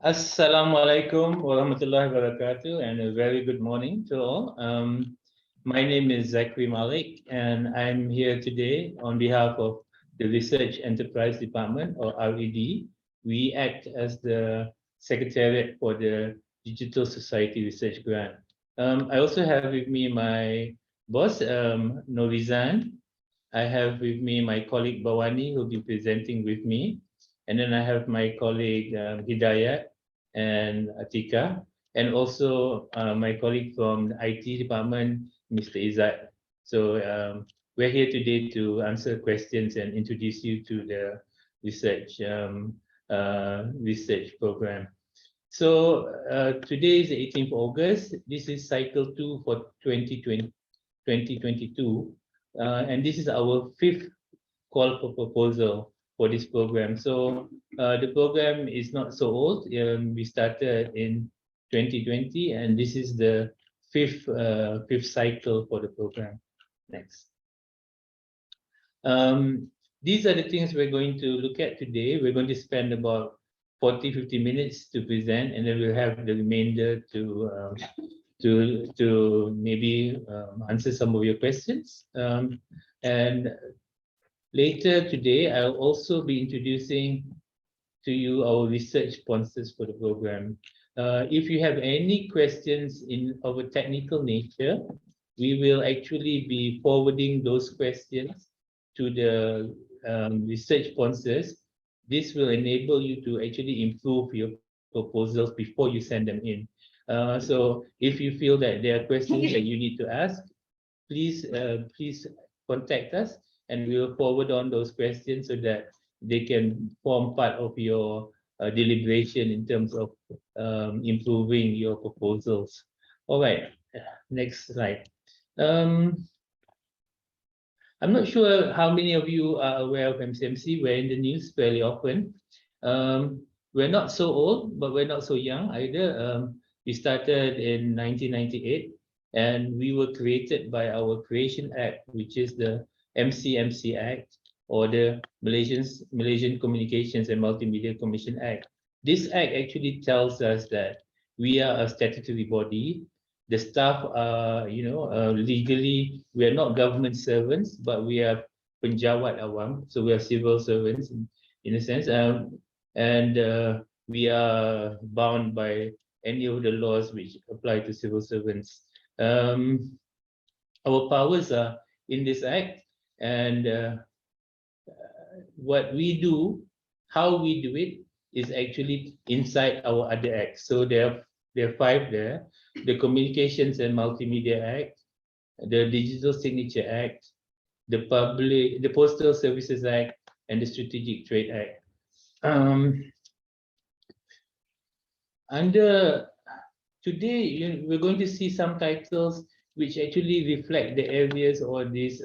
Assalamualaikum warahmatullahi wabarakatuh, and a very good morning to all. My name is Zachary Malik, and I'm here today on behalf of the Research Enterprise Department, or RED. We act as the Secretariat for the Digital Society Research Grant. I also have with me my boss, Norizan. I have with me my colleague Bawani, who will be presenting with me. And then I have my colleague Hidayat and Atika, and also my colleague from the IT department, Mr. Izzat. So we're here today to answer questions and introduce you to the research program. So today is the 18th of August. This is cycle 2 for 2022. And this is our 5th call for proposal for this program. So the program is not so old. We started in 2020, and this is the fifth cycle for the program. Next. These are the things we're going to look at today. We're going to spend about 40-50 minutes to present, and then we'll have the remainder to maybe answer some of your questions. And later today, I'll also be introducing to you our research sponsors for the program. If you have any questions of a technical nature, we will actually be forwarding those questions to the research sponsors. This will enable you to actually improve your proposals before you send them in. So if you feel that there are questions that you need to ask, please contact us, and we will forward on those questions so that they can form part of your deliberation in terms of improving your proposals. All right, next slide. I'm not sure how many of you are aware of MCMC. We're in the news fairly often. We're not so old, but we're not so young either. We started in 1998, and we were created by our Creation Act, which is the MCMC Act, or the Malaysian Communications and Multimedia Commission Act. This act actually tells us that we are a statutory body. The staff are, legally, we are not government servants, but we are penjawat awam, so we are civil servants in a sense, and we are bound by any of the laws which apply to civil servants. Our powers are in this act, and what we do, how we do it, is actually inside our other acts. So there are 5 there: the Communications and Multimedia Act, the Digital Signature Act, the Postal Services Act, and the Strategic Trade Act. Today, we're going to see some titles which actually reflect the areas or these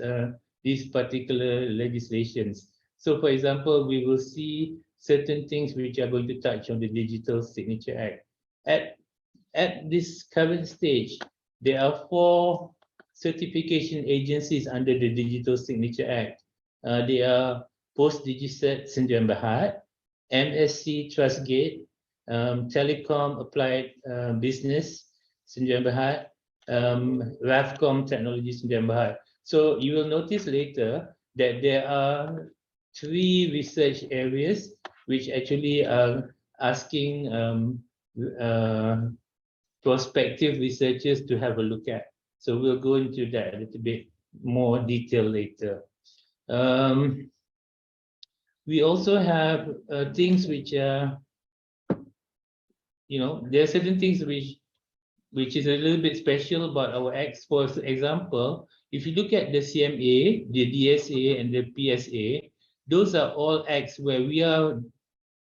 particular legislations. So, for example, we will see certain things which are going to touch on the Digital Signature Act. At this current stage, there are 4 certification agencies under the Digital Signature Act. They are Post Digicert Sdn Bhd, MSC Trustgate, Telecom Applied Business Sdn Bhd, RAFCOM Technology Sdn Bhd. So you will notice later that there are 3 research areas which actually are asking prospective researchers to have a look at. So we'll go into that a little bit more detail later. We also have things which are, there are certain things which is a little bit special about our acts. For example, if you look at the CMA, the DSA, and the PSA, those are all acts where we are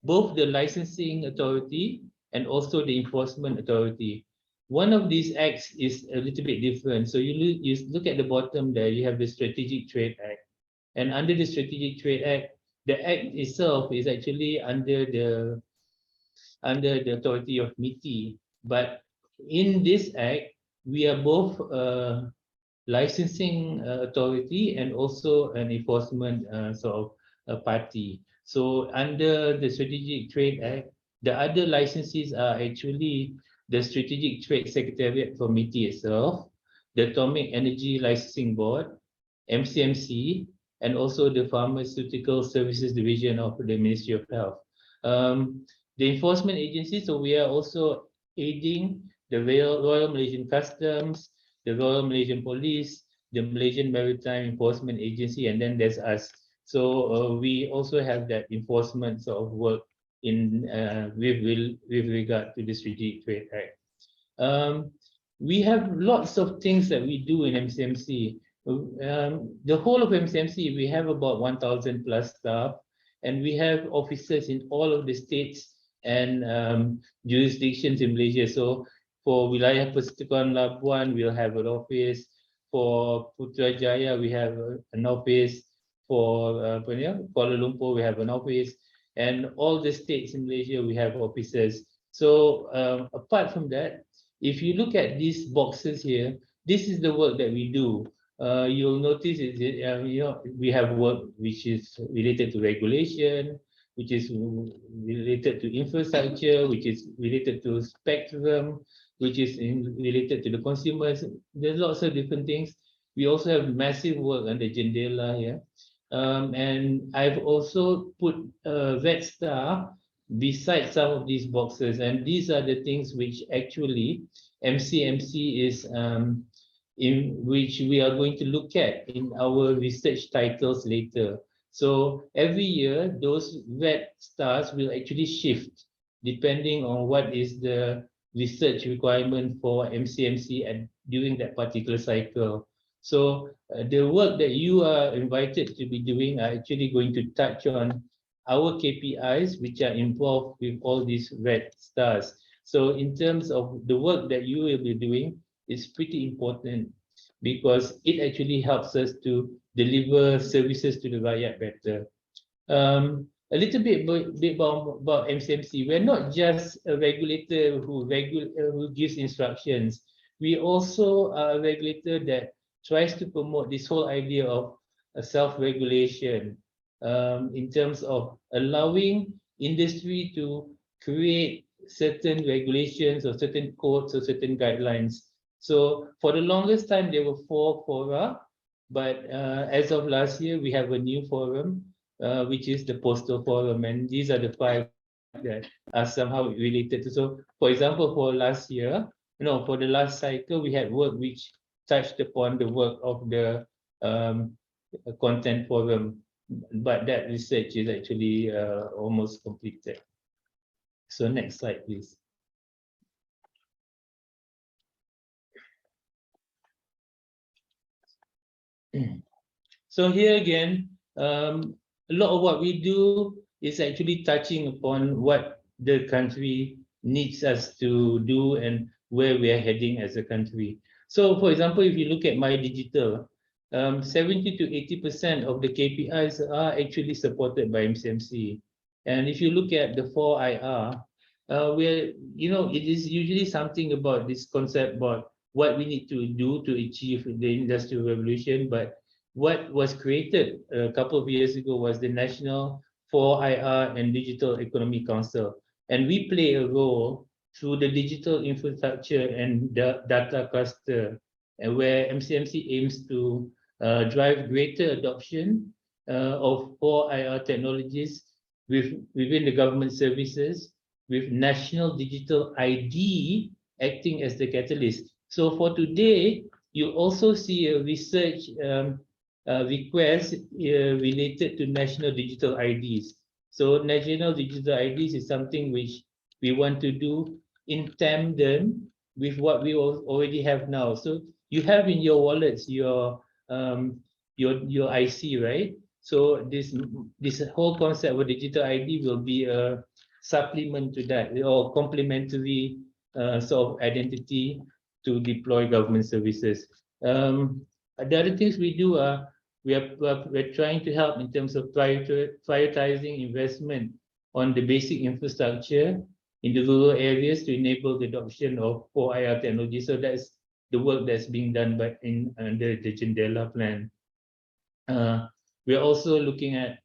both the licensing authority and also the enforcement authority. One of these acts is a little bit different. So you look at the bottom there, you have the Strategic Trade Act. And under the Strategic Trade Act, the act itself is actually under the authority of MITI. But in this act, we are both a licensing authority and also an enforcement sort of a party. So under the Strategic Trade Act, The other licensees are actually the Strategic Trade Secretariat Committee itself, the Atomic Energy Licensing Board, MCMC, and also the Pharmaceutical Services Division of the Ministry of Health. The enforcement agency, so we are also aiding the Royal Malaysian Customs, the Royal Malaysian Police, the Malaysian Maritime Enforcement Agency, and then there's us. So we also have that enforcement sort of work in with regard to the Strategic Trade Act. We have lots of things that we do in MCMC. The whole of MCMC, we have about 1,000 plus staff, and we have offices in all of the states and jurisdictions in Malaysia. So for Wilayah Persekutuan Labuan, we'll have an office. For Putrajaya, we have an office. For Kuala Lumpur, we have an office. And all the states in Malaysia, we have offices. So apart from that, if you look at these boxes here, this is the work that we do. You'll notice we have work which is related to regulation, which is related to infrastructure, which is related to spectrum, which is related to the consumers. There's lots of different things. We also have massive work on the Jendela here. And I've also put a red star beside some of these boxes, and these are the things which actually MCMC is in which we are going to look at in our research titles later. So every year, those red stars will actually shift depending on what is the research requirement for MCMC during that particular cycle. So the work that you are invited to be doing are actually going to touch on our KPIs, which are involved with all these red stars. So in terms of the work that you will be doing, it's pretty important because it actually helps us to deliver services to the rakyat better. A little bit about MCMC. We're not just a regulator who gives instructions. We also are a regulator that tries to promote this whole idea of self-regulation in terms of allowing industry to create certain regulations or certain codes or certain guidelines. So for the longest time, there were 4 fora, but as of last year, we have a new forum, which is the Postal Forum, and these are the 5 that are somehow related to. So for example, for last year, for the last cycle, we had work which touched upon the work of the Content Forum, but that research is actually almost completed. So next slide, please. So here again, a lot of what we do is actually touching upon what the country needs us to do and where we are heading as a country. So for example, if you look at My Digital, 70 to 80% of the KPIs are actually supported by MCMC. And if you look at the 4IR, where it is usually something about this concept about what we need to do to achieve the Industrial Revolution. But what was created a couple of years ago was the National 4IR and Digital Economy Council. And we play a role through the digital infrastructure and the data cluster, and where MCMC aims to drive greater adoption of 4IR technologies within the government services, with National Digital ID acting as the catalyst. So for today, you also see a research request related to National Digital IDs. So National Digital IDs is something which we want to do in tandem with what we already have now. So you have in your wallets your IC, right? So this whole concept of digital ID will be a supplement to that, or complementary sort of identity to deploy government services. The other things we do are we're trying to help in terms of prioritizing investment on the basic infrastructure in the rural areas to enable the adoption of 4IR technology. So that's the work that's being done under the Jendela plan. We're also looking at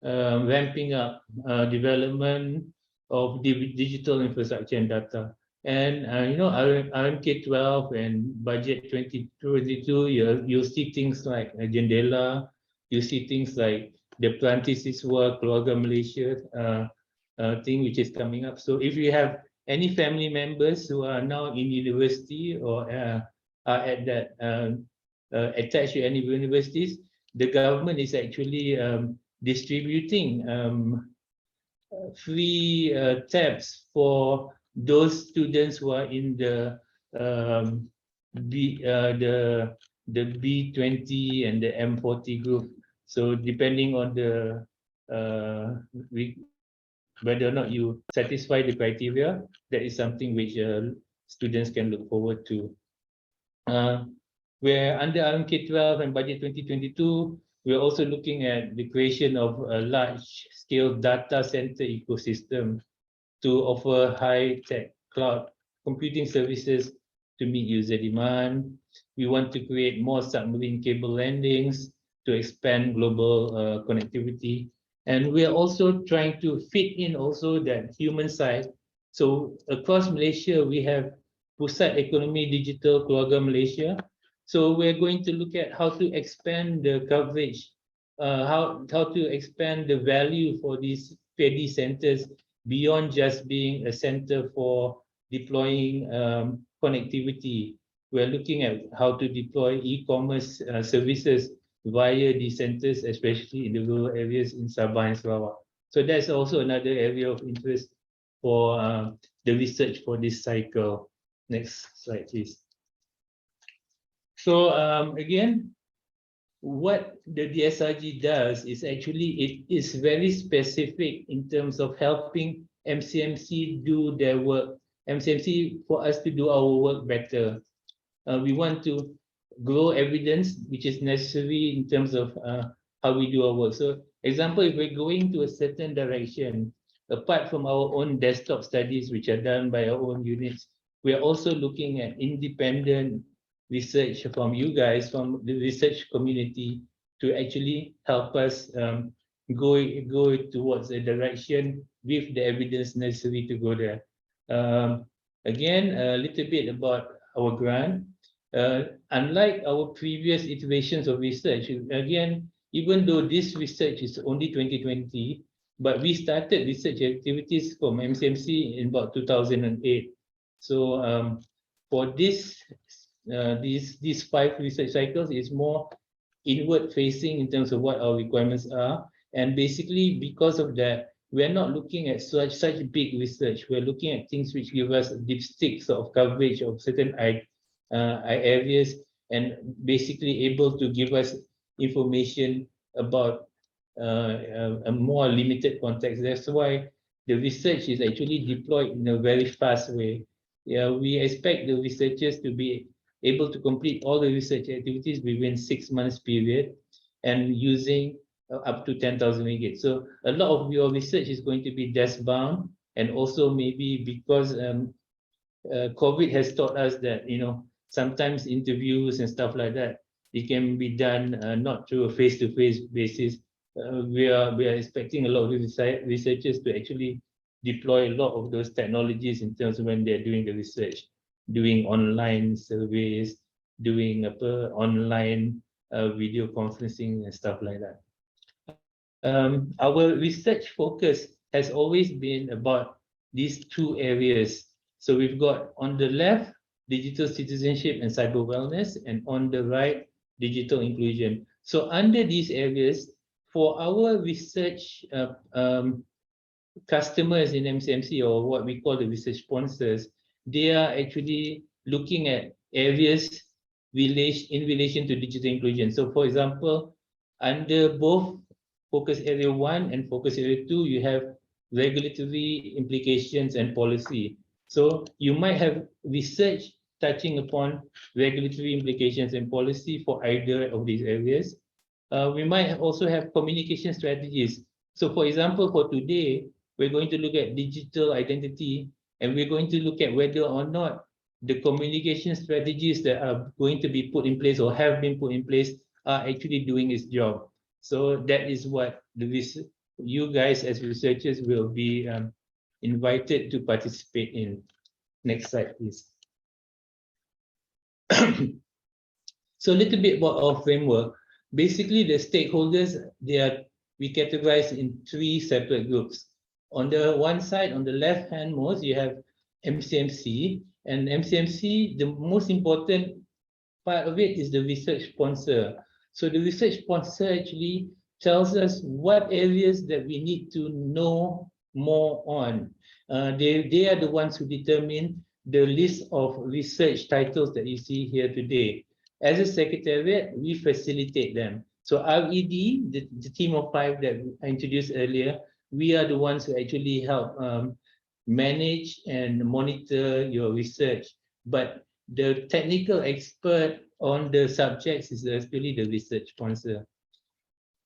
ramping up development of digital infrastructure and data. And you know, RMK12 and budget 2022, you'll see things like Jendela, you see things like the Perantisiswa Keluarga Malaysia thing which is coming up. So if you have any family members who are now in university or are at that attached to any universities, the government is actually distributing free tabs for those students who are in the B20 and the M40 group. So depending on the whether or not you satisfy the criteria, that is something which students can look forward to. Where under RMK12 and budget 2022, we're also looking at the creation of a large-scale data center ecosystem to offer high-tech cloud computing services to meet user demand. We want to create more submarine cable landings to expand global connectivity. And we're also trying to fit in also that human side. So across Malaysia, we have Pusat Ekonomi Digital Keluarga Malaysia. So we're going to look at how to expand the coverage, how to expand the value for these PEDI centers beyond just being a center for deploying connectivity. We're looking at how to deploy e-commerce services via these centers, especially in the rural areas in Sabah and Sarawak. So that's also another area of interest for the research for this cycle. Next slide, please. So again, what the DSRG does is actually it is very specific in terms of helping MCMC do their work. MCMC for us to do our work better. We want to grow evidence which is necessary in terms of how we do our work. So example, if we're going to a certain direction, apart from our own desktop studies which are done by our own units, we are also looking at independent research from you guys, from the research community, to actually help us go towards a direction with the evidence necessary to go there. Again, a little bit about our grant. Unlike our previous iterations of research, again, even though this research is only 2020, but we started research activities from MCMC in about 2008. So for these 5 research cycles is more inward facing in terms of what our requirements are. And basically because of that, we're not looking at such big research. We're looking at things which give us dipstic sort of coverage of certain areas and basically able to give us information about a more limited context. That's why the research is actually deployed in a very fast way. Yeah, we expect the researchers to be able to complete all the research activities within 6 months period and using up to 10,000 ringgit. So a lot of your research is going to be desk bound, and also maybe because COVID has taught us that, you know, sometimes interviews and stuff like that, it can be done not through a face-to-face basis. We are expecting a lot of researchers to actually deploy a lot of those technologies in terms of when they're doing the research, doing online surveys, doing online video conferencing and stuff like that. Our research focus has always been about these 2 areas. So we've got on the left, digital citizenship and cyber wellness, and on the right, digital inclusion. So under these areas, for our research customers in MCMC, or what we call the research sponsors, they are actually looking at areas in relation to digital inclusion. So for example, under both focus area 1 and focus area 2, you have regulatory implications and policy. So you might have research touching upon regulatory implications and policy for either of these areas. We might also have communication strategies. So for example, for today, we're going to look at digital identity, and we're going to look at whether or not the communication strategies that are going to be put in place or have been put in place are actually doing its job. So that is what you guys as researchers will be invited to participate in. Next slide, please. So a little bit about our framework. Basically, the stakeholders, we categorize in 3 separate groups. On the one side, on the left-hand most, you have MCMC, and MCMC, the most important part of it is the research sponsor. So the research sponsor actually tells us what areas that we need to know more on. They are the ones who determine the list of research titles that you see here today. As a secretariat, we facilitate them. So RED, the team of 5 that I introduced earlier, we are the ones who actually help manage and monitor your research. But the technical expert on the subjects is really the research sponsor.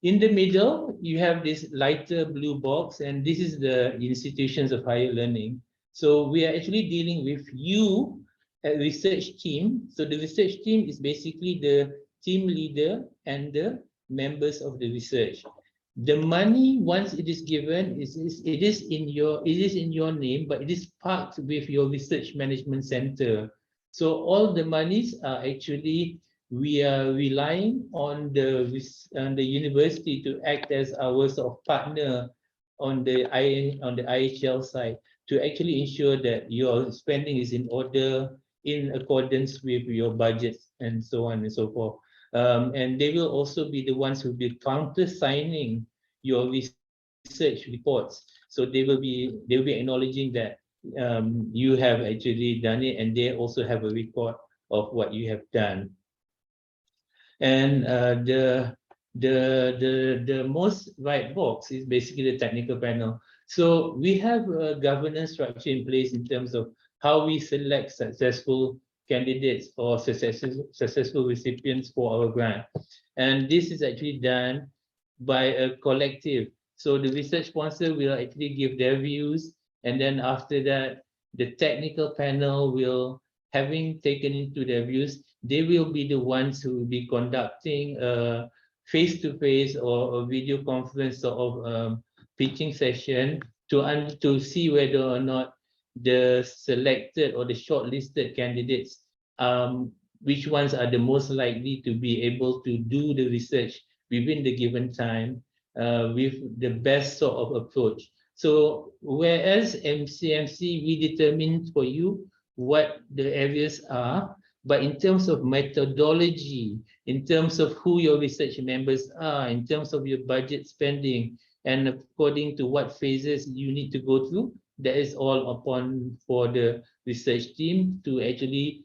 In the middle, you have this lighter blue box, and this is the institutions of higher learning. So we are actually dealing with you, a research team. So the research team is basically the team leader and the members of the research. The money, once it is given, it is in your name, but it is parked with your research management center. So all the monies are actually, we are relying on the university to act as our sort of partner on the IHL side to actually ensure that your spending is in order, in accordance with your budgets and so on and so forth. And they will also be the ones who will be counter-signing your research reports. So they will be acknowledging that you have actually done it, and they also have a record of what you have done. And the most right box is basically the technical panel. So we have a governance structure in place in terms of how we select successful candidates or successful recipients for our grant. And this is actually done by a collective. So the research sponsor will actually give their views, and then after that, the technical panel will, having taken into their views, they will be the ones who will be conducting a face-to-face or a video conference sort of pitching session to see whether or not the selected or the shortlisted candidates, which ones are the most likely to be able to do the research within the given time with the best sort of approach. So whereas MCMC, we determine for you what the areas are, but in terms of methodology, in terms of who your research members are, in terms of your budget spending, and according to what phases you need to go through, that is all upon for the research team to actually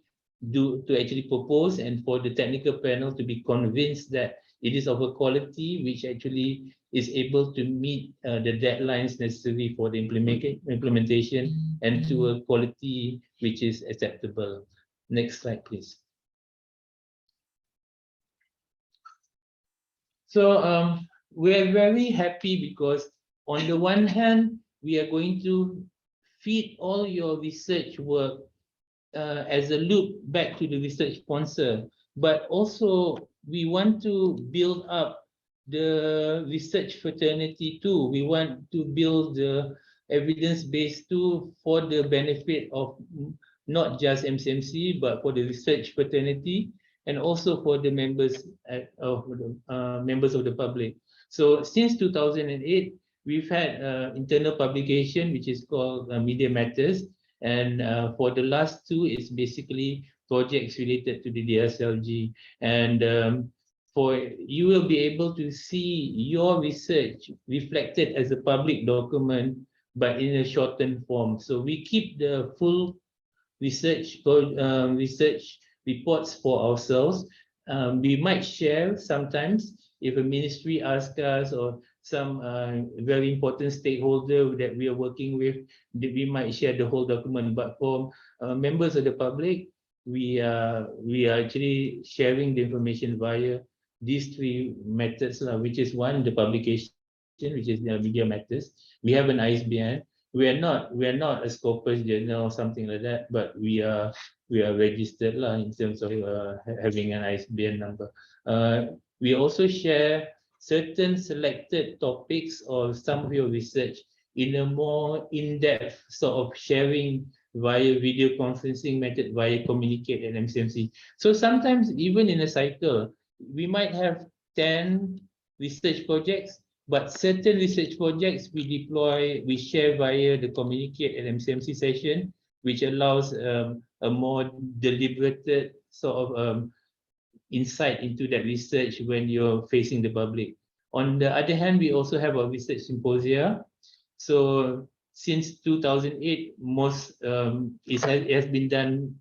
propose, and for the technical panel to be convinced that it is of a quality which actually is able to meet the deadlines necessary for the implementation and to a quality which is acceptable. Next slide, please. So we're very happy because on the one hand, we are going to feed all your research work as a loop back to the research sponsor, but also we want to build up the research fraternity too. We want to build the evidence base too for the benefit of not just MCMC, but for the research fraternity and also for the members of the public. So since 2008, we've had internal publication which is called Media Matters, and for the last 2, it's basically projects related to the DSRG, and you will be able to see your research reflected as a public document, but in a shortened form. So we keep the full research reports for ourselves. We might share sometimes if a ministry asks us, or some very important stakeholder that we are working with, we might share the whole document. But for members of the public, we are actually sharing the information via these 3 methods, which is one, the publication, which is the Media Matters. We have an ISBN. We are not a Scopus journal or something like that, but we are registered in terms of having an ISBN number. We also share certain selected topics or some of your research in a more in-depth sort of sharing via video conferencing method, via Communicate and MCMC. So sometimes even in a cycle, we might have 10 research projects, but certain research projects we share via the Communicate and MCMC session, which allows a more deliberated sort of insight into that research when you're facing the public. On the other hand, we also have a research symposia. So since 2008, it has been done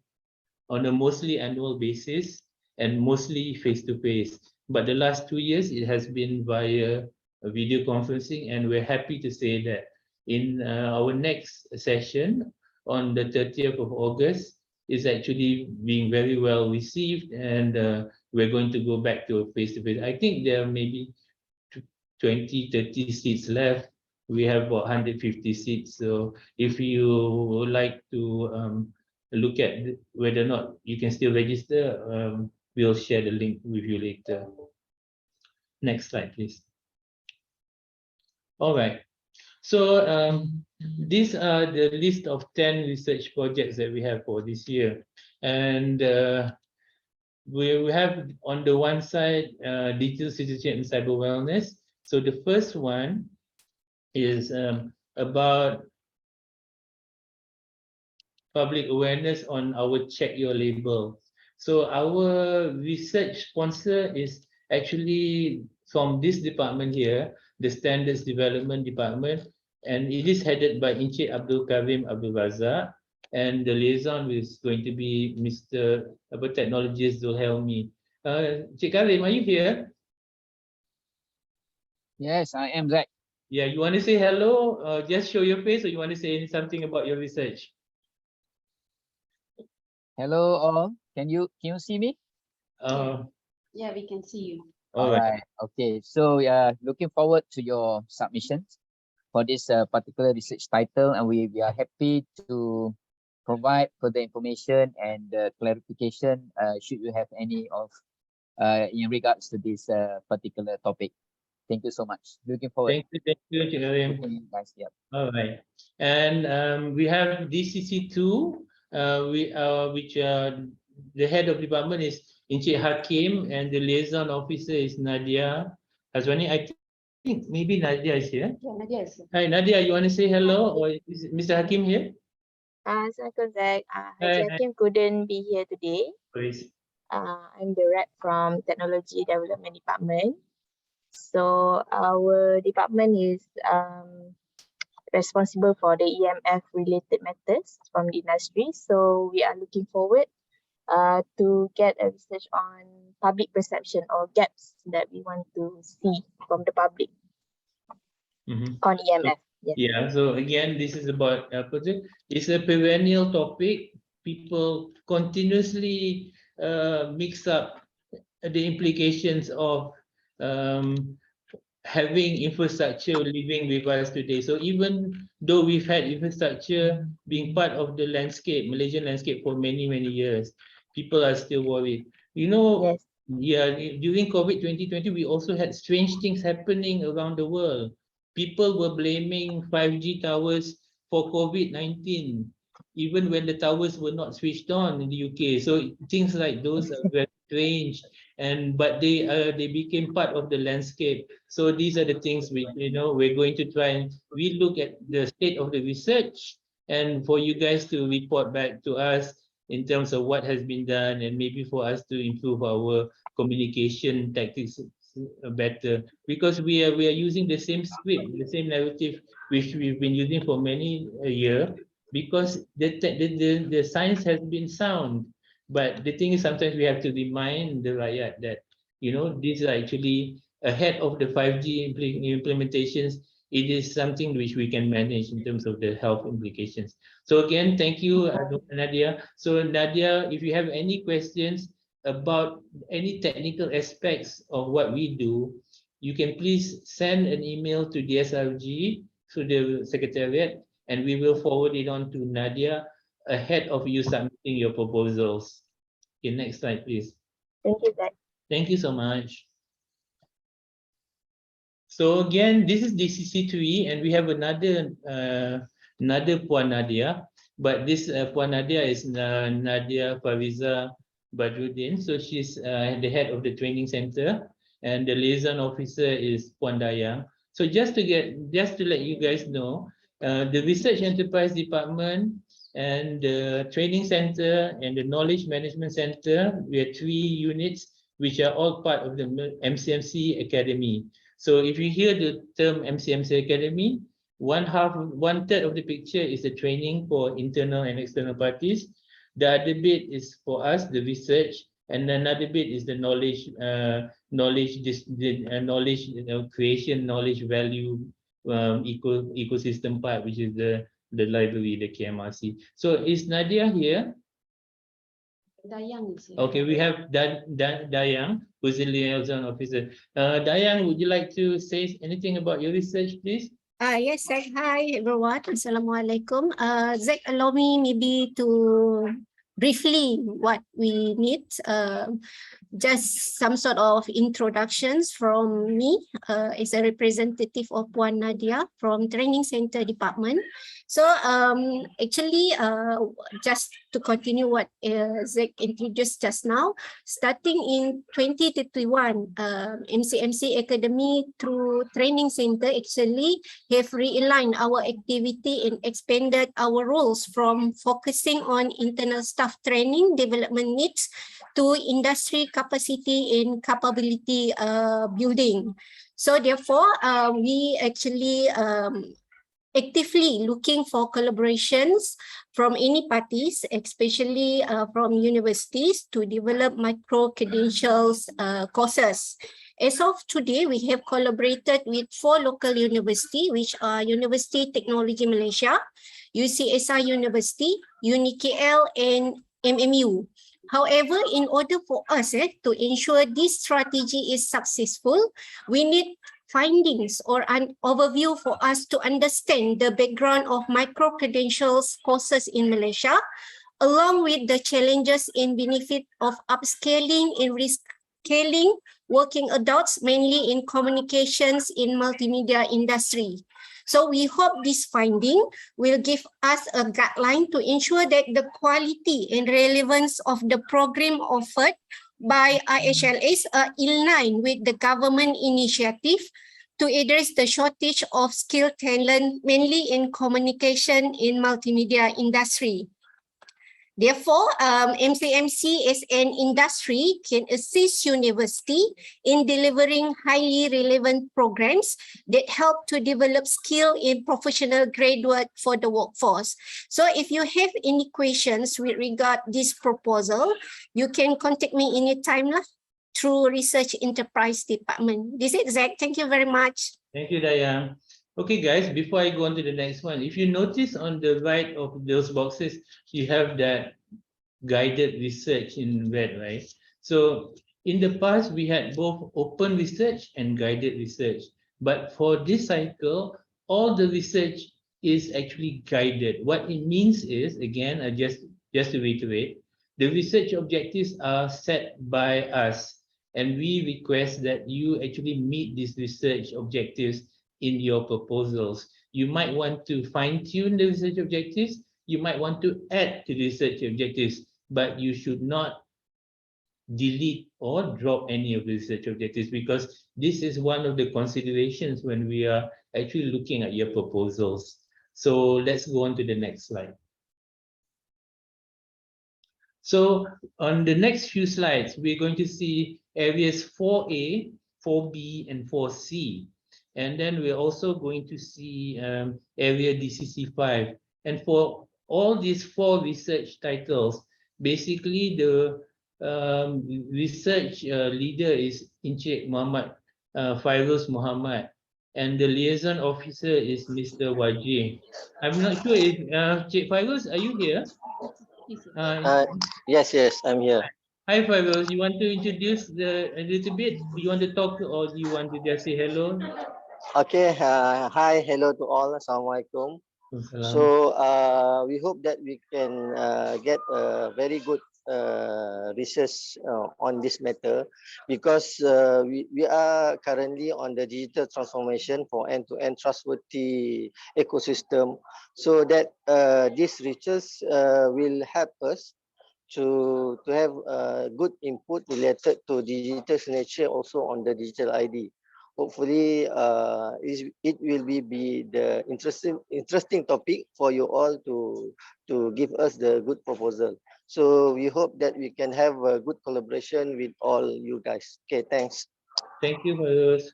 on a mostly annual basis and mostly face-to-face. But the last 2 years, it has been via video conferencing, and we're happy to say that in our next session on the 30th of August is actually being very well received, and we're going to go back to a face-to-face. I think there are maybe 20, 30 seats left. We have about 150 seats. So if you would like to look at whether or not you can still register, we'll share the link with you later. Next slide, please. All right. So these are the list of 10 research projects that we have for this year. And we have on the one side, digital citizenship and cyber wellness. So the first one is about public awareness on our Check Your Label. So our research sponsor is actually from this department here, the Standards Development Department, and it is headed by Encik Abdul Karim Abdul Razak, and the liaison is going to be Mr. Technologist Zulhelmi. Encik Karim, are you here? Yes, I am, Zach. Yeah, you want to say hello? Just show your face, or you want to say something about your research? Hello all. Can you see me? Yeah, we can see you. All right. Okay. So looking forward to your submissions for this particular research title, and we are happy to provide further information and clarification should you have any of in regards to this particular topic. Thank you so much. Looking forward. Thank you, Karim. Guys, yeah. All right, and we have DCC2, which the head of department is Encik Hakim, and the liaison officer is Nadia Hazwani. I think maybe Nadia is here. Yeah, Nadia is here. Hi, Nadia. You want to say hello, or is Mr. Hakim here? Assalamualaikum, Zach. Haji Hakim couldn't be here today. Please. I'm the rep from Technology Development Department. So our department is responsible for the EMF related matters from the industry. So we are looking forward to get a research on public perception or gaps that we want to see from the public on EMF. Yeah, so again, this is about it's a perennial topic. People continuously mix up the implications of having infrastructure living with us today. So even though we've had infrastructure being part of the landscape, Malaysian landscape for many, many years, people are still worried. You know, yeah, during COVID 2020, we also had strange things happening around the world. People were blaming 5G towers for COVID-19, even when the towers were not switched on in the UK. So things like those are very strange, but they became part of the landscape. So these are the things we're going to try and relook at the state of the research, and for you guys to report back to us in terms of what has been done, and maybe for us to improve our communication tactics better, because we are using the same script, the same narrative which we've been using for many a year, because the science has been sound. But the thing is, sometimes we have to remind the Rakyat that these are actually ahead of the 5G implementations. It is something which we can manage in terms of the health implications. So again, thank you, Nadia. So Nadia, if you have any questions about any technical aspects of what we do, you can please send an email to DSRG, through the Secretariat, and we will forward it on to Nadia ahead of you submitting your proposals. Okay, next slide, please. Thank you, Zach. Thank you so much. So again, this is DCC3, and we have another Puan Nadia, but this Puan Nadia is Nadia Fariza Badruddin. So she's the head of the training center, and the liaison officer is Puan Dayang. So just to let you guys know, the research enterprise department and the training center and the knowledge management center, we have 3 units which are all part of the MCMC Academy. So if you hear the term MCMC Academy, one third of the picture is the training for internal and external parties. The other bit is for us, the research, and another bit is the knowledge creation, knowledge value ecosystem part, which is the library, the KMRC. So is Nadia here? Dayang is here. Okay, we have Dayang, who's the liaison officer. Dayang, would you like to say anything about your research, please? Yes, Zach. Hi, everyone. Assalamualaikum. Zach, allow me maybe to briefly what we need. Just some sort of introductions from me as a representative of Puan Nadia from Training Center Department. So actually, just to continue what Zach introduced just now, starting in 2021, MCMC Academy through Training Center actually have realigned our activity and expanded our roles from focusing on internal staff training development needs to industry capacity and capability building. So therefore, we actually actively looking for collaborations from any parties, especially from universities, to develop micro-credentials courses. As of today, we have collaborated with 4 local universities, which are University Technology Malaysia, UCSI University, UniKL, and MMU. However, in order for us to ensure this strategy is successful, we need findings or an overview for us to understand the background of micro-credentials courses in Malaysia, along with the challenges and benefit of upscaling and rescaling working adults, mainly in communications in multimedia industry. So we hope this finding will give us a guideline to ensure that the quality and relevance of the program offered by IHLS are in line with the government initiative to address the shortage of skilled talent, mainly in communication in multimedia industry. Therefore, MCMC as an industry can assist university in delivering highly relevant programs that help to develop skill in professional graduate for the workforce. So if you have any questions with regard this proposal, you can contact me anytime through Research Enterprise Department. This is Zach. Thank you very much. Thank you, Dayang. Okay, guys, before I go on to the next one, if you notice on the right of those boxes, you have that guided research in red, right? So in the past, we had both open research and guided research. But for this cycle, all the research is actually guided. What it means is, again, just to reiterate, the research objectives are set by us, and we request that you actually meet these research objectives in your proposals. You might want to fine-tune the research objectives. You might want to add to the research objectives, but you should not delete or drop any of the research objectives, because this is one of the considerations when we are actually looking at your proposals. So let's go on to the next slide. So on the next few slides, we're going to see areas 4A, 4B, and 4C. And then we're also going to see area DCC5. And for all these 4 research titles, basically the research leader is Encik Muhammad Fairuz Muhammad, and the liaison officer is Mr. Wajih. I'm not sure if Encik Fairuz, are you here? Yes, I'm here. Hi Fairuz, you want to introduce a little bit? Do you want to talk, or do you want to just say hello? Okay, hi, hello to all. Assalamualaikum. So we hope that we can get a very good research on this matter, because we are currently on the digital transformation for end-to-end trustworthy ecosystem, so that this research will help us to have good input related to digital signature also on the digital ID. Hopefully, it will be the interesting topic for you all to give us the good proposal. So we hope that we can have a good collaboration with all you guys. Okay, thanks. Thank you, Fairuz.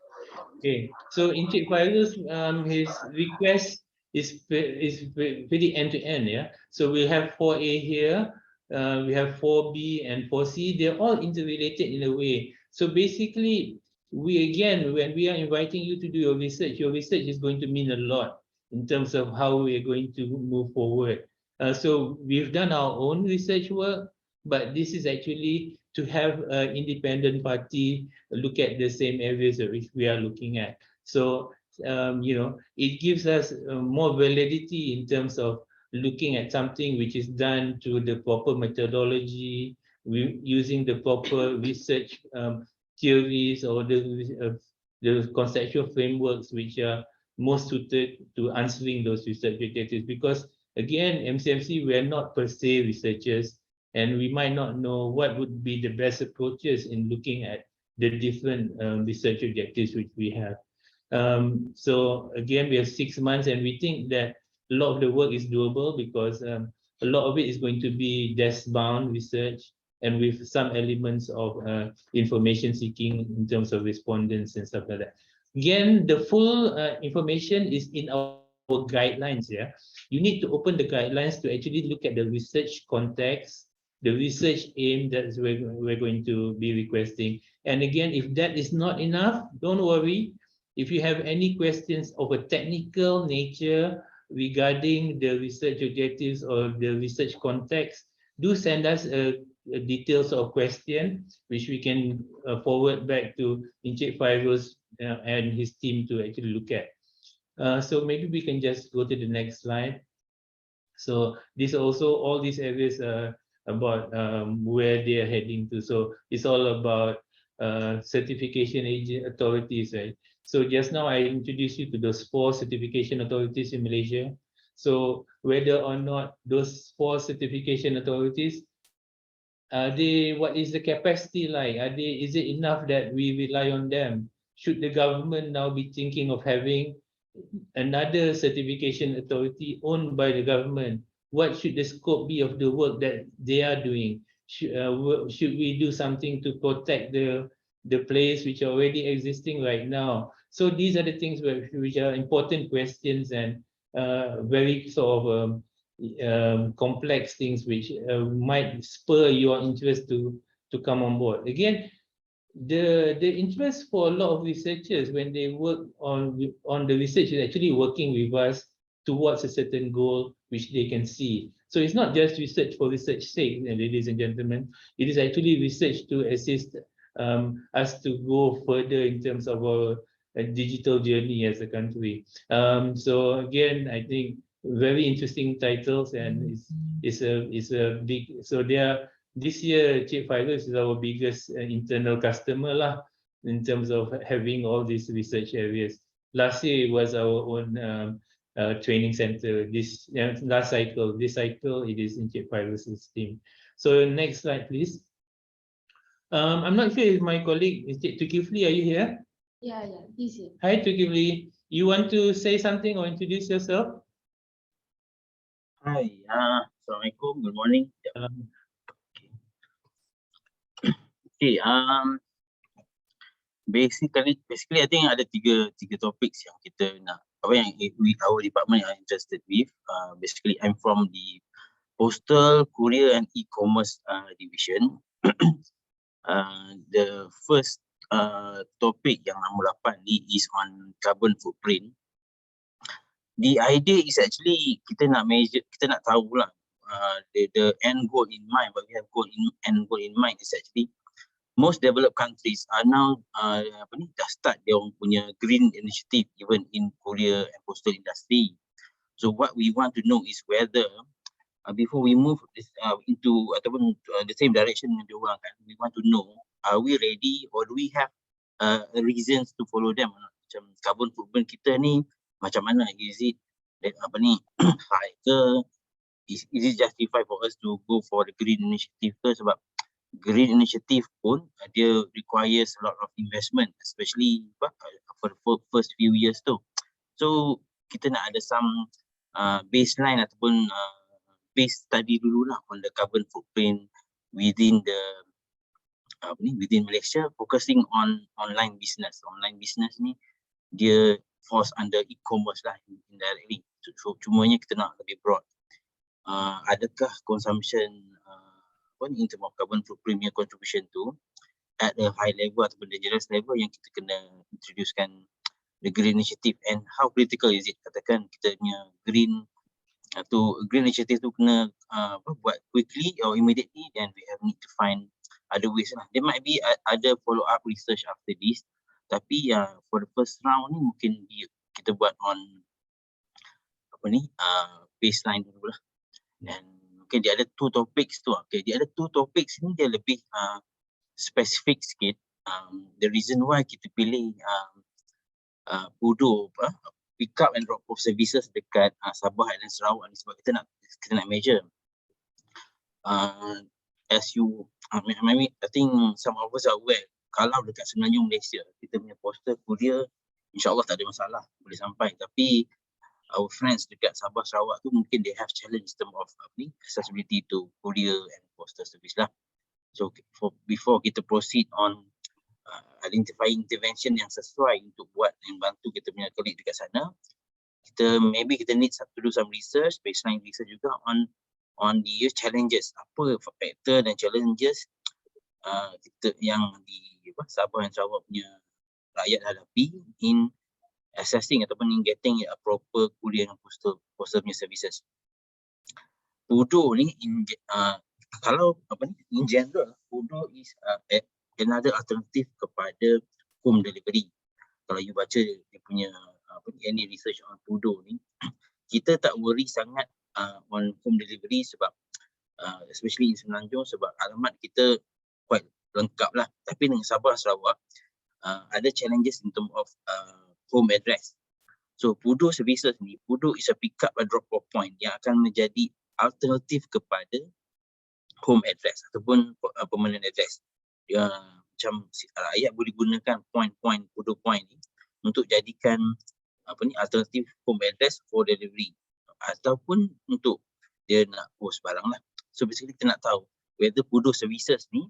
Okay, so Encik Fairuz, his request is pretty end-to-end, yeah. So we have 4A here, we have 4B and 4C. They're all interrelated in a way. So basically, when we are inviting you to do your research is going to mean a lot in terms of how we are going to move forward. So we've done our own research work, but this is actually to have an independent party look at the same areas that we are looking at. So, it gives us more validity in terms of looking at something which is done to the proper methodology, using the proper research theories or the conceptual frameworks which are most suited to answering those research objectives. Because again, MCMC, we are not per se researchers, and we might not know what would be the best approaches in looking at the different research objectives which we have. So again, we have 6 months, and we think that a lot of the work is doable because a lot of it is going to be desk-bound research and with some elements of information seeking in terms of respondents and stuff like that. Again, the full information is in our guidelines. Yeah, you need to open the guidelines to actually look at the research context, the research aim that we're going to be requesting. And again, if that is not enough, don't worry. If you have any questions of a technical nature regarding the research objectives or the research context, do send us details of question, which we can forward back to Encik Fairuz and his team to actually look at. So maybe we can just go to the next slide. So this also, all these areas about where they are heading to. So it's all about certification authorities, right? So just now I introduced you to those 4 certification authorities in Malaysia. So whether or not those 4 certification authorities, what is the capacity like? Is it enough that we rely on them? Should the government now be thinking of having another certification authority owned by the government? What should the scope be of the work that they are doing? Should we do something to protect the place which are already existing right now? So these are the things which are important questions and very sort of complex things which might spur your interest to come on board. Again, the interest for a lot of researchers when they work on the research is actually working with us towards a certain goal which they can see. So it's not just research for research sake, ladies and gentlemen. It is actually research to assist us to go further in terms of our digital journey as a country. So again, I think very interesting titles, and it's a big. So they are. This year, Encik Fairuz is our biggest internal customer lah, in terms of having all these research areas. Last year it was our own training center. This cycle it is Encik Fairuz's team. So next slide, please. I'm not sure if my colleague Encik Tukifli, are you here? Yeah, he's here. Hi Tukifli, you want to say something or introduce yourself? Hi, Assalamualaikum. Good morning. Okay, basically I think ada tiga topik yang kita nak, our department are interested with. Basically I'm from the postal, courier and e-commerce division. The first topic yang nombor 8 ni is on carbon footprint. The idea is actually kita nak measure, kita nak tahu lah the end goal in mind. What we have end goal in mind is actually most developed countries are now dah start dia orang punya green initiative even in courier and postal industry. So what we want to know is whether before we move this, into ataupun the same direction yang diorang kan, we want to know, are we ready or do we have reasons to follow them? Macam carbon footprint kita ni macam mana? Is it high ke? Is it justified for us to go for the green initiative ke? Sebab green initiative pun dia requires a lot of investment, especially for the first few years tu. So kita nak ada some baseline ataupun base study dululah on the carbon footprint within the within Malaysia, focusing on online business. Online business ni dia falls under e-commerce lah indirectly. So cumanya kita nak lebih broad. Adakah consumption in terms of carbon footprint contribution tu at a high level ataupun dangerous level yang kita kena introducekan the green initiative, and how critical is it? Katakan kita punya green initiative tu kena buat quickly or immediately, then we have need to find other ways lah. There might be other follow up research after this, tapi for the first round ni mungkin kita buat on baseline dulu lah. Dan okay, dia ada two topics tu. Okay, dia ada two topics ni dia lebih specific sikit. The reason why kita pilih Pudo pick up and drop off services dekat Sabah dan Sarawak ni sebab kita nak measure. As you I think some of us are aware, kalau dekat Semenanjung Malaysia kita punya postal courier insyaAllah tak ada masalah, boleh sampai. Tapi our friends dekat Sabah Sarawak tu mungkin they have challenge in terms of accessibility to courier and postal service lah. So before kita proceed on identifying intervention yang sesuai untuk buat yang bantu kita punya colleague dekat sana, kita need to do some research, baseline research juga on the challenges, apa factor dan challenges kita yang di Sabah dan Sarawak punya rakyat hadapi in assessing ataupun in getting a proper courier and postal punya services. Pudo ni kalau in general, Pudo is another alternative kepada home delivery. Kalau you baca dia punya any research on Pudo ni, kita tak worry sangat on home delivery sebab especially in Semenanjung sebab alamat kita quite lengkap lah. Tapi dengan Sabah Sarawak ada challenges in terms of home address. So Pudo services ni, Pudo is a pick up and drop off point yang akan menjadi alternatif kepada home address ataupun permanent address. Macam rakyat boleh gunakan point Pudo point ni untuk jadikan alternatif home address for delivery ataupun untuk dia nak post barang lah. So basically kita nak tahu whether Pudo services ni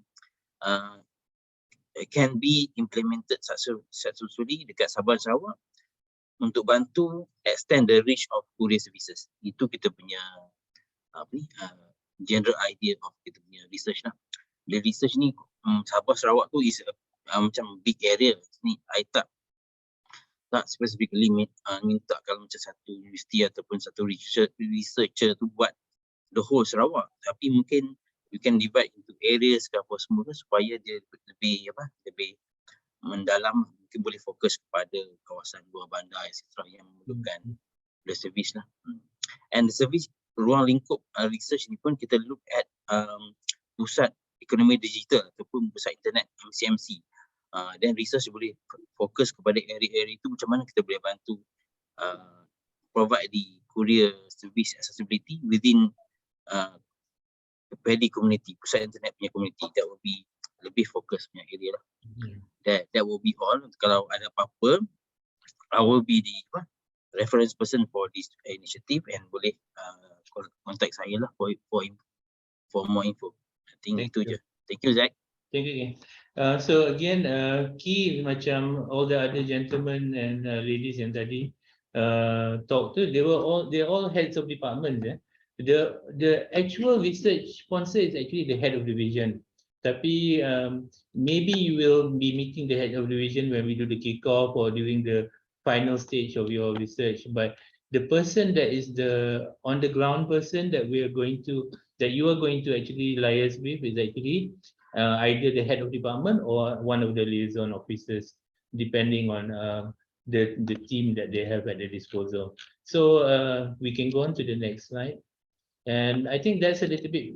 can be implemented successfully dekat Sabah Sarawak untuk bantu extend the reach of courier services. Itu kita punya general idea of kita punya research lah. The research ni Sabah Sarawak tu is macam big area ni. I tak specifically minta kalau macam satu universiti ataupun satu researcher tu buat the whole Sarawak, tapi mungkin you can divide into areas ke apa semua supaya dia lebih mendalam, mungkin boleh fokus kepada kawasan luar bandar etc. yang memerlukan the service lah. And the service ruang lingkup research ni pun kita look at pusat ekonomi digital ataupun pusat internet MCMC. Dan research boleh fokus kepada area-area itu, macam mana kita boleh bantu provide the courier service accessibility within paddy community, pusat internet punya community. That will be lebih fokus punya area lah. That will be all. Kalau ada apa-apa, I will be the reference person for this initiative and boleh contact saya lah for more info. I think itu je. Thank you, Zach. Thank you. So again, key macam all the other gentlemen and ladies yang tadi talk to, they're all heads of departments. The actual research sponsor is actually the head of division. Tapi maybe you will be meeting the head of division when we do the kickoff or during the final stage of your research. But the person that is the on the ground person that you are going to actually liaise with is actually either the head of department or one of the liaison officers, depending on the team that they have at their disposal. So we can go on to the next slide. And I think that's a little bit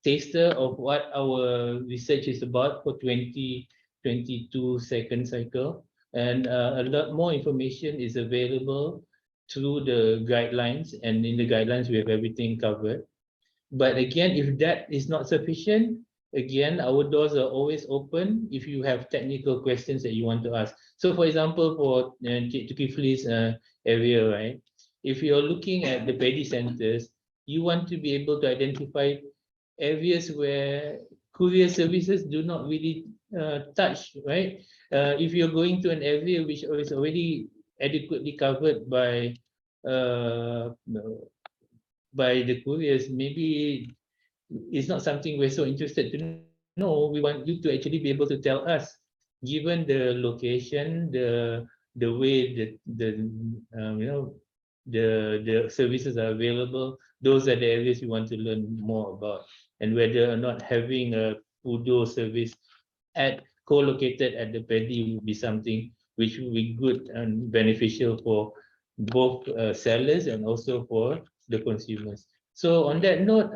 taster of what our research is about for 2022 second cycle. And a lot more information is available through the guidelines, and in the guidelines we have everything covered. But again, if that is not sufficient, again, our doors are always open if you have technical questions that you want to ask. So for example, for Kifli's area, right? If you're looking at the paddy centers, you want to be able to identify areas where courier services do not really touch, right? If you're going to an area which is already adequately covered by the couriers, maybe it's not something we're so interested to know. We want you to actually be able to tell us, given the location, the way that the services are available, those are the areas we want to learn more about, and whether or not having a Udo service co-located at the paddy would be something which would be good and beneficial for both sellers and also for the consumers. So on that note,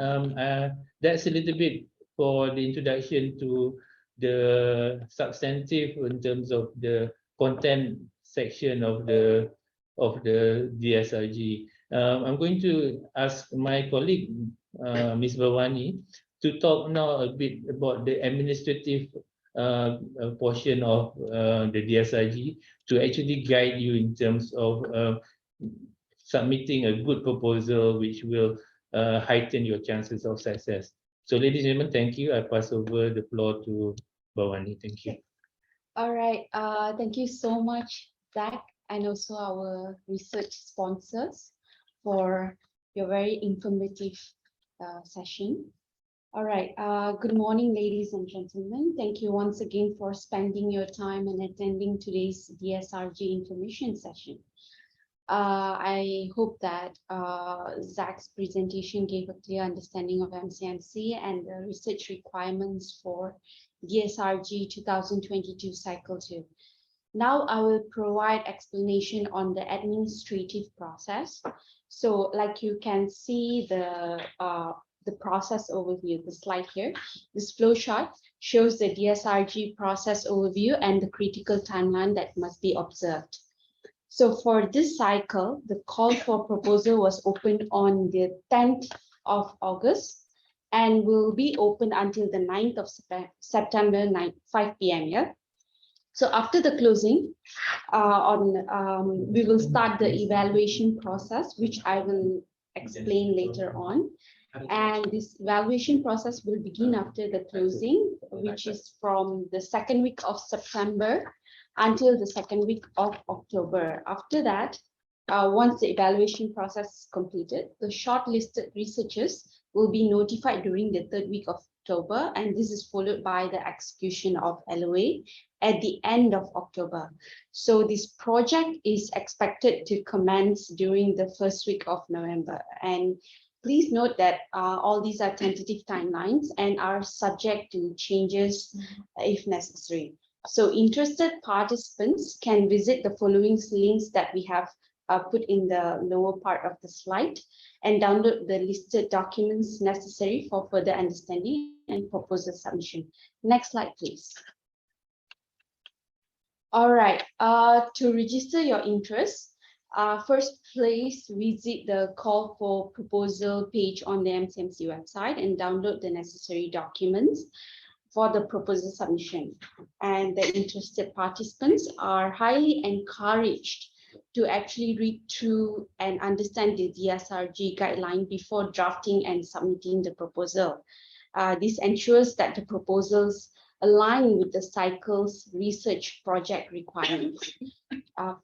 that's a little bit for the introduction to the substantive in terms of the content section of the DSRG. I'm going to ask my colleague, Ms. Bhavani, to talk now a bit about the administrative portion of the DSRG to actually guide you in terms of submitting a good proposal which will heighten your chances of success. So ladies and gentlemen, thank you. I pass over the floor to Bhavani. Thank you. All right. Thank you so much, Zach, and also our research sponsors for your very informative session. All right. Good morning, ladies and gentlemen. Thank you once again for spending your time and attending today's DSRG information session. I hope that Zach's presentation gave a clear understanding of MCMC and the research requirements for DSRG 2022 Cycle 2. Now I will provide explanation on the administrative process. So like you can see the process overview, the slide here. This flow chart shows the DSRG process overview and the critical timeline that must be observed. So for this cycle, the call for proposal was opened on the 10th of August and will be open until the 9th of September, 5 p.m. Yeah? So after the closing, we will start the evaluation process, which I will explain later on. And this evaluation process will begin after the closing, which is from the second week of September until the second week of October. After that, once the evaluation process is completed, the shortlisted researchers will be notified during the third week of October, and this is followed by the execution of LOA at the end of October. So this project is expected to commence during the first week of November. And please note that all these are tentative timelines and are subject to changes if necessary. So interested participants can visit the following links that we have put in the lower part of the slide and download the listed documents necessary for further understanding and proposal submission. Next slide, please. All right, to register your interest, first please visit the call for proposal page on the MCMC website and download the necessary documents for the proposal submission. And the interested participants are highly encouraged to actually read through and understand the DSRG guideline before drafting and submitting the proposal. This ensures that the proposals align with the cycle's research project requirements.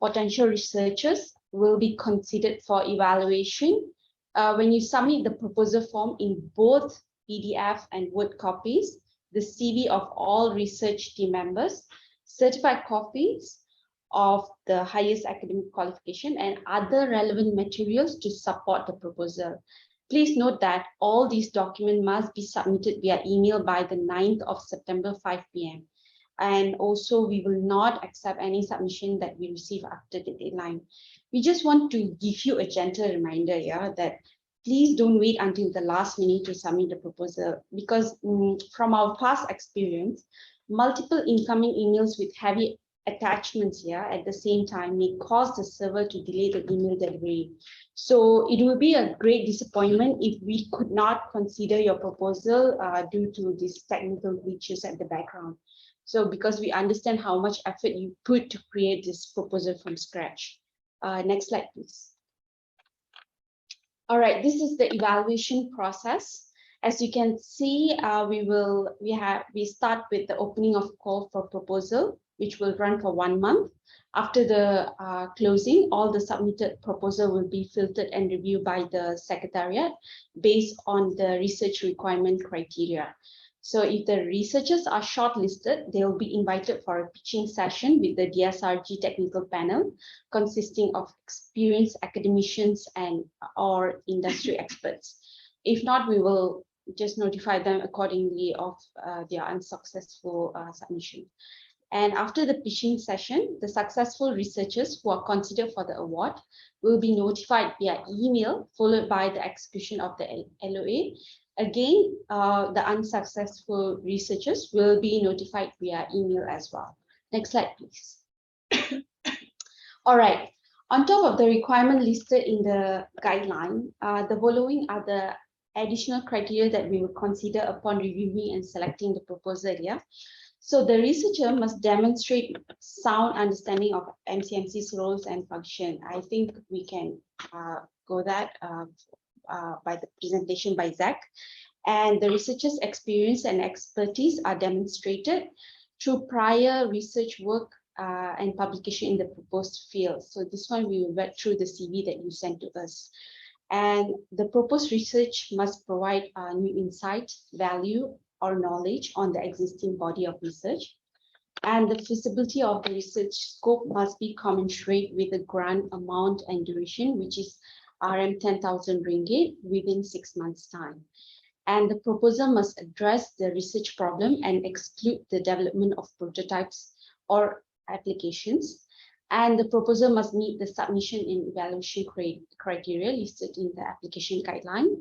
Potential researchers will be considered for evaluation when you submit the proposal form in both PDF and Word copies, the CV of all research team members, certified copies of the highest academic qualification, and other relevant materials to support the proposal. Please note that all these documents must be submitted via email by the 9th of September, 5 p.m. And also, we will not accept any submission that we receive after the deadline. We just want to give you a gentle reminder, yeah, that please don't wait until the last minute to submit the proposal, because from our past experience, multiple incoming emails with heavy attachments here at the same time may cause the server to delay the email delivery. So it will be a great disappointment if we could not consider your proposal due to these technical glitches at the background. So because we understand how much effort you put to create this proposal from scratch. Next slide, please. All right, this is the evaluation process. As you can see, we start with the opening of call for proposal, which will run for 1 month. After the closing, all the submitted proposal will be filtered and reviewed by the Secretariat based on the research requirement criteria. So if the researchers are shortlisted, they will be invited for a pitching session with the DSRG technical panel, consisting of experienced academicians and or industry experts. If not, we will just notify them accordingly of their unsuccessful submission. And after the pitching session, the successful researchers who are considered for the award will be notified via email, followed by the execution of the LOA. Again, the unsuccessful researchers will be notified via email as well. Next slide, please. All right. On top of the requirement listed in the guideline, the following are the additional criteria that we will consider upon reviewing and selecting the proposal here. So the researcher must demonstrate sound understanding of MCMC's roles and function. I think we can go that by the presentation by Zach. And the researcher's experience and expertise are demonstrated through prior research work and publication in the proposed field. So this one we will read through the CV that you sent to us. And the proposed research must provide new insight, value, or knowledge on the existing body of research. And the feasibility of the research scope must be commensurate with the grant amount and duration, which is RM 10,000 ringgit within 6 months' time. And the proposal must address the research problem and exclude the development of prototypes or applications. And the proposal must meet the submission and evaluation criteria listed in the application guideline.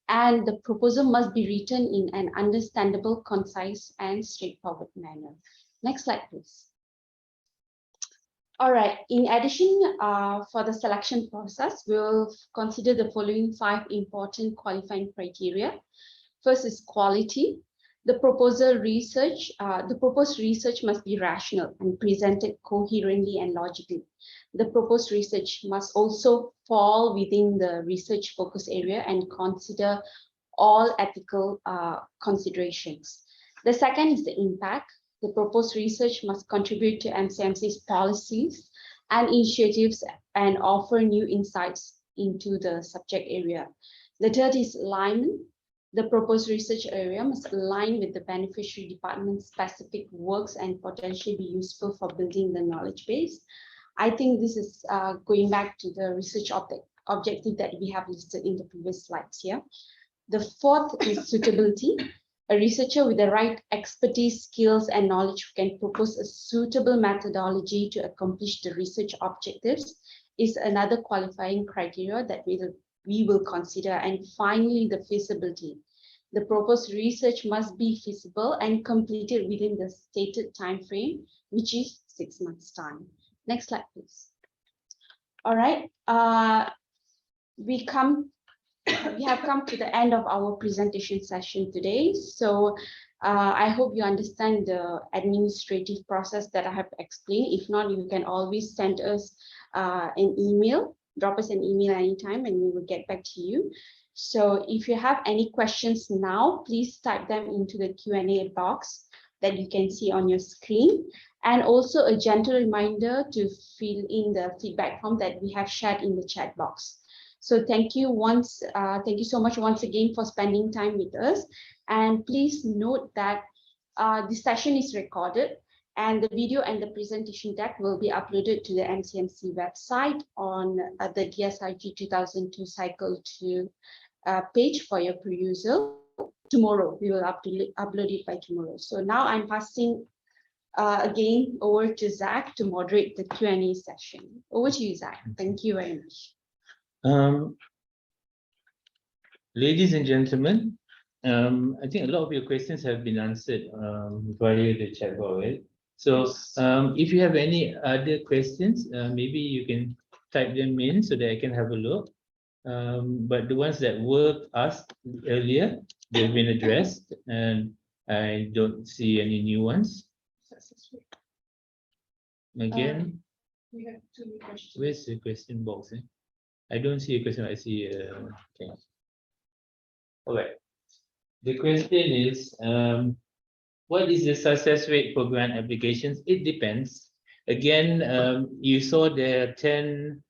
And the proposal must be written in an understandable, concise, and straightforward manner. Next slide, please. All right, in addition, for the selection process, we'll consider the following 5 important qualifying criteria. First is quality. The proposed research must be rational and presented coherently and logically. The proposed research must also fall within the research focus area and consider all ethical considerations. The second is the impact. The proposed research must contribute to MCMC's policies and initiatives and offer new insights into the subject area. The third is alignment. The proposed research area must align with the beneficiary department's specific works and potentially be useful for building the knowledge base. I think this is going back to the research objective that we have listed in the previous slides here. The fourth is suitability. A researcher with the right expertise, skills, and knowledge who can propose a suitable methodology to accomplish the research objectives is another qualifying criteria that we will consider. And finally, the feasibility. The proposed research must be feasible and completed within the stated time frame, which is 6 months' time. Next slide, please. All right, we have come to the end of our presentation session today. So I hope you understand the administrative process that I have explained. If not, you can always send us an email, drop us an email anytime, and we will get back to you. So if you have any questions now, please type them into the Q&A box that you can see on your screen. And also a gentle reminder to fill in the feedback form that we have shared in the chat box. So thank you so much once again for spending time with us. And please note that this session is recorded and the video and the presentation deck will be uploaded to the MCMC website on the DSRG 2002 Cycle 2 page for your perusal. Tomorrow, we will upload it by tomorrow. So now I'm passing again over to Zach to moderate the Q&A session. Over to you, Zach. Thank you very much. Ladies and gentlemen, I think a lot of your questions have been answered via the chat box, right? So if you have any other questions, maybe you can type them in so that I can have a look. But the ones that were asked earlier, they've been addressed, and I don't see any new ones. Again, We have two questions. where's the question box? I don't see a question. I see okay. All right. The question is, what is the success rate for grant applications? It depends. Again, you saw there are 10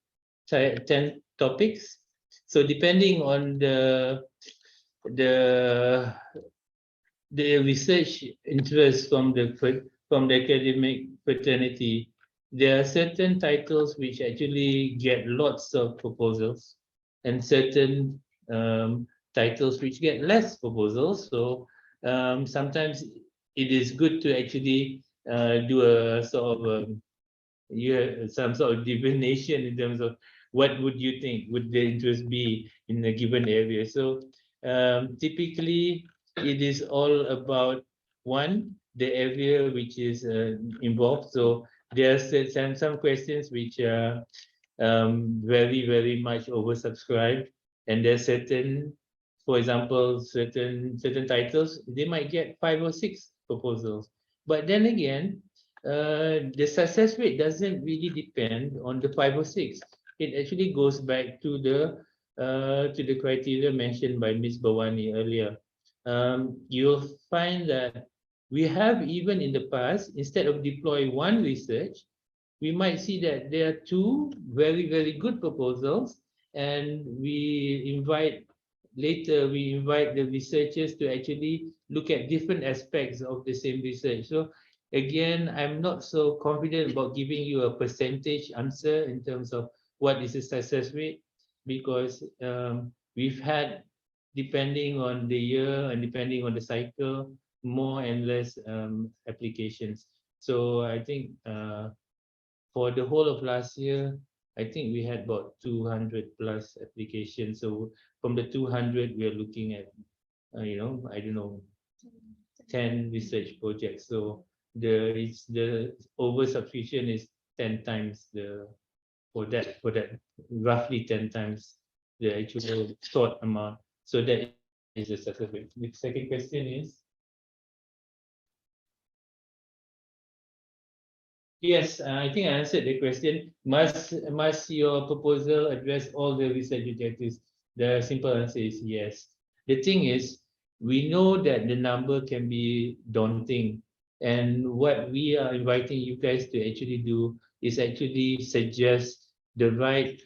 topics. So depending on the research interest from the academic fraternity, there are certain titles which actually get lots of proposals, and certain titles which get less proposals. So sometimes it is good to actually do a sort of some sort of divination in terms of what would you think would the interest be in a given area. So typically it is all about the area which is involved. So there are some questions which are very much oversubscribed, and there's certain, for example, certain titles, they might get 5 or 6 proposals. But then again, the success rate doesn't really depend on the 5 or 6. It actually goes back to the criteria mentioned by Ms. Bawani earlier. You'll find that we have, even in the past, instead of deploy one research, we might see that there are 2 very good proposals, and we invite the researchers to actually look at different aspects of the same research. So again, I'm not so confident about giving you a percentage answer in terms of what is the success rate, because we've had, depending on the year and depending on the cycle, more and less applications. So I think for the whole of last year, I think we had about 200 plus applications. So from the 200, we are looking at, I don't know, 10 research projects. So the oversubscription is 10 times for that roughly 10 times the actual sought amount. So that is the success rate. The second question is, yes, I think I answered the question. Must your proposal address all the research objectives? The simple answer is yes. The thing is, we know that the number can be daunting, and what we are inviting you guys to actually do is actually suggest the right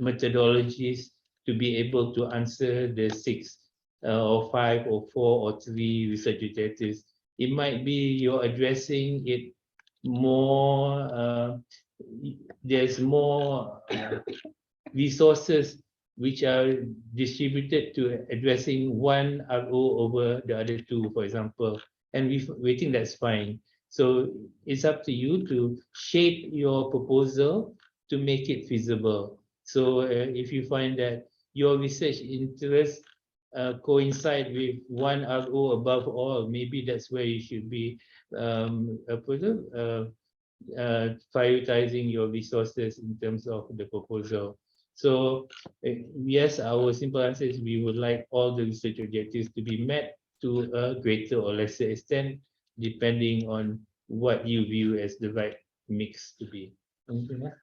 methodologies to be able to answer the 6 or 5 or 4 or 3 research objectives. It might be you're addressing it more, there's more resources which are distributed to addressing one RO over the other 2, for example, and we think that's fine. So it's up to you to shape your proposal to make it feasible. So if you find that your research interests coincide with one RO above all, maybe that's where you should be prioritizing your resources in terms of the proposal. So yes, our simple answer is we would like all the research objectives to be met to a greater or lesser extent, depending on what you view as the right mix to be. Anything else?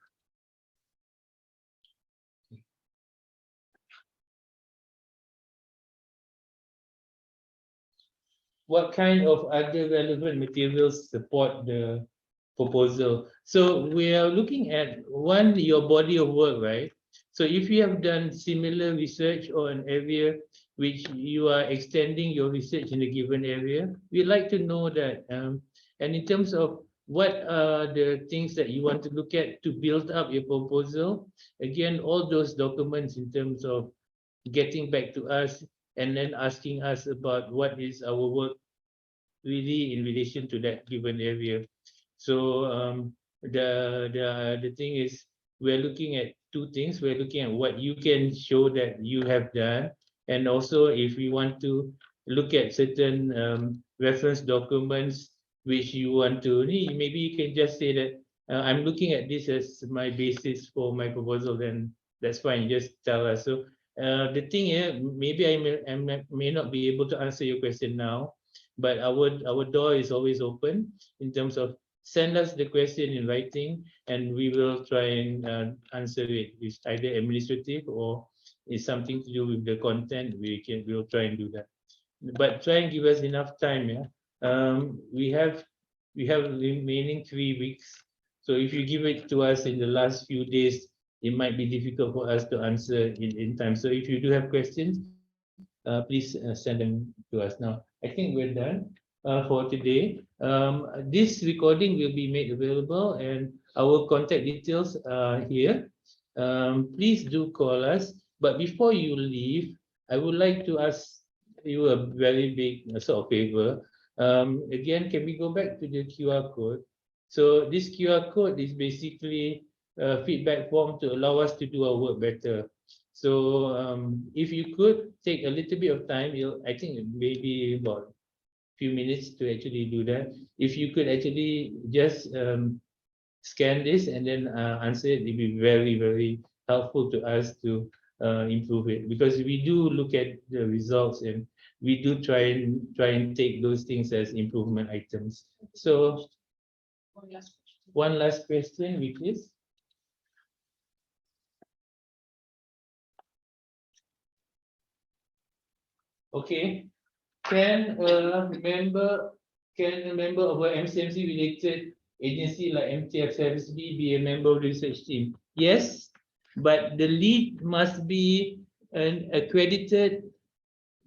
What kind of other relevant materials support the proposal? So we are looking at your body of work, right? So if you have done similar research or an area which you are extending your research in a given area, we'd like to know that. And in terms of what are the things that you want to look at to build up your proposal, again, all those documents in terms of getting back to us and then asking us about what is our work really in relation to that given area. So the thing is, we're looking at 2 things. We're looking at what you can show that you have done, And also, if we want to look at certain reference documents which you want to, maybe you can just say that I'm looking at this as my basis for my proposal, then that's fine, just tell us. So the thing here, maybe I may not be able to answer your question now, but our door is always open in terms of send us the question in writing and we will try and answer it. It's either administrative or it's something to do with the content. We'll try and do that. But try and give us enough time. Yeah, we have remaining 3 weeks. So if you give it to us in the last few days, it might be difficult for us to answer in time. So if you do have questions, please send them to us. Now, I think we're done for today. This recording will be made available and our contact details are here. Please do call us. But before you leave, I would like to ask you a very big sort of favor. Again, can we go back to the QR code? So this QR code is basically a feedback form to allow us to do our work better. So if you could take a little bit of time, I think maybe about a few minutes to actually do that. If you could actually just scan this and then answer it, it'd be very, very helpful to us to improve it, because we do look at the results and we do try and take those things as improvement items. So one last question, which is okay. Can a member of a MCMC related agency like MTFSB be a member of the research team? Yes, but the lead must be an accredited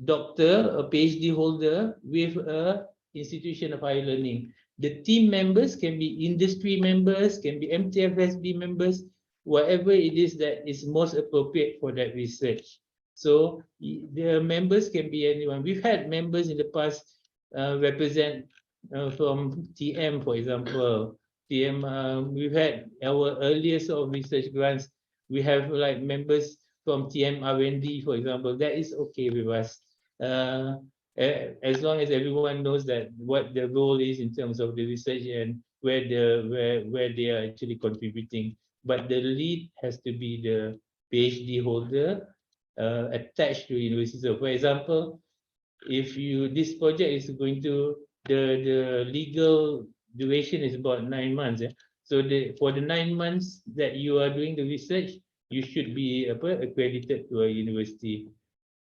doctor, a PhD holder with a institution of higher learning. The team members can be industry members, can be MTFSB members, whatever it is that is most appropriate for that research. So the members can be anyone. We've had members in the past represent from TM, for example. TM, we've had our earliest of research grants. We have like members from TM R&D, for example. That is okay with us. As long as everyone knows that what the role is in terms of the research and where they are actually contributing. But the lead has to be the PhD holder attached to university. So for example, if this project is going to the legal duration is about 9 months. So for the 9 months that you are doing the research, you should be accredited to a university.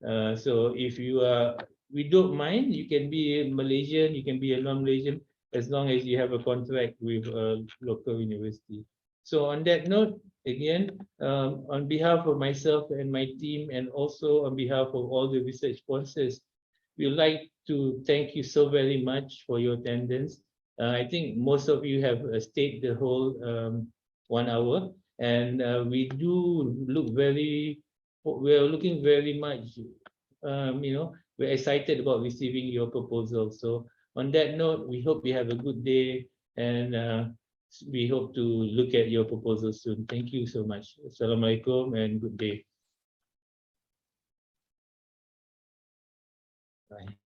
So if you are, we don't mind, you can be a Malaysian, you can be a non-Malaysian, as long as you have a contract with a local university. So on that note, again, on behalf of myself and my team, and also on behalf of all the research sponsors, we'd like to thank you so very much for your attendance. I think most of you have stayed the whole 1 hour, and we do look we're looking very much, we're excited about receiving your proposal. So on that note, we hope you have a good day, and we hope to look at your proposal soon. Thank you so much. Assalamualaikum and good day. Bye.